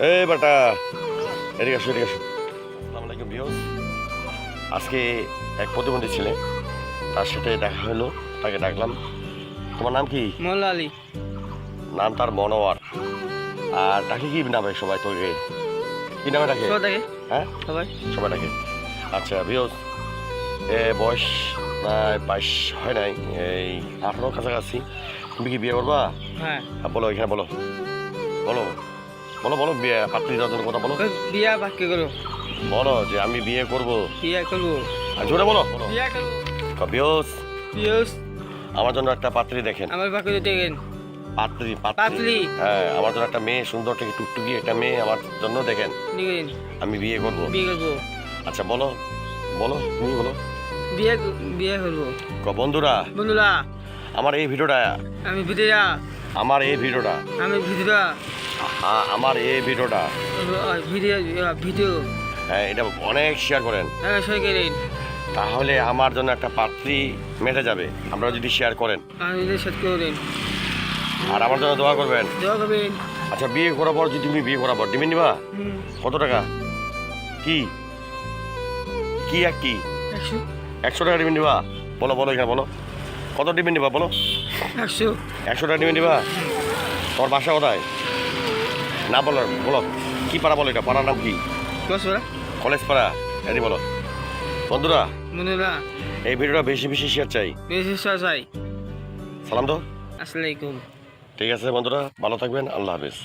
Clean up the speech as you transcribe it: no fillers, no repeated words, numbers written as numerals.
এই বেটা, এদিকে আসো, এদিকে আসো। আসসালামু আলাইকুম ভিউয়ার্স। আজকে এক প্রতিবন্ধী ছেলে, তার সাথে দেখা হলো, তাকে ডাকলাম। তোমার নাম কি? মোল্লা আলী। নাম তার মনোয়ার। আর ডাকে কি নামে সবাই তোকে? কি নামে ডাকে? সবাই দেখে, হ্যাঁ, সবাই সবাই ডাকে। আচ্ছা ভিউয়ার্স, বয়স প্রায় 22 হয় নাই, এই 18 কাছাকাছি। তুমি কি বিয়ে করবা? হ্যাঁ। বলো, এখানে বলো, বলো বলো বলো, বিয়ে পাত্রী দেওয়ার জন্য কথা বলো। ওই বিয়া বাক্য করো, বলো যে আমি বিয়ে করবো। বিয়া করবো, আর জোরে বলো, বলো। বিয়া করবো। ভিউয়ার্স, পিয়স আমার জন্য একটা পাত্রী দেখেন। আমার বাক্য দেখেন। পাত্রী, পাত্রী। পাত্রী। হ্যাঁ, আমার জন্য একটা মেয়ে, সুন্দর থেকে টুকটুকি একটা মেয়ে আমার জন্য দেখেন। দেখেন, আমি বিয়ে করব। বিয়ে করবো। আচ্ছা বলো, বলো, তুমি বলো। বিয়ে বিয়ে করবো। বন্ধুরা, বন্ধুরা, আমার এই ভিডিওটা, আমি ভিডিওটা, আমার এই ভিডিওটা, আমি ভিডিওটা, আমার এই ভিডিওটা, ভিডিও ভিডিও হ্যাঁ, এটা অনেক শেয়ার করেন। সই করেন। তাহলে আমার জন্য একটা পাত্রী মেটে যাবে, আপনারা যদি শেয়ার করেন। আমি সেট করেন, আর আমার জন্য দোয়া করবেন। দোয়া করবেন। আচ্ছা, বিয়ে করার পর যদি তুমি বিয়ে করার পর ডিমেন্ড নিবা হুম, কত টাকা? কি কি এক কি 100 100 টাকা ডিমেন্ড নিবা? বলো বলো, এখানে বলো, কত ডিমেন্ড নিবা বলো? 100 100 টাকা ডিমেন্ড নিবা? তোমার বাসা কোথায়? না বলো, বলো কি পাড়া, বলো এটা পাড়ার নাম কি? বছরা কলেজ পাড়া, এটি বলো। বন্ধুরা, বন্ধুরা, এই ভিডিওটা বেশি বেশি শেয়ার চাই। বেশি চাই। সালাম দাও। আসসালামাইকুম। ঠিক আছে বন্ধুরা, ভালো থাকবেন, আল্লাহ হাফেজ।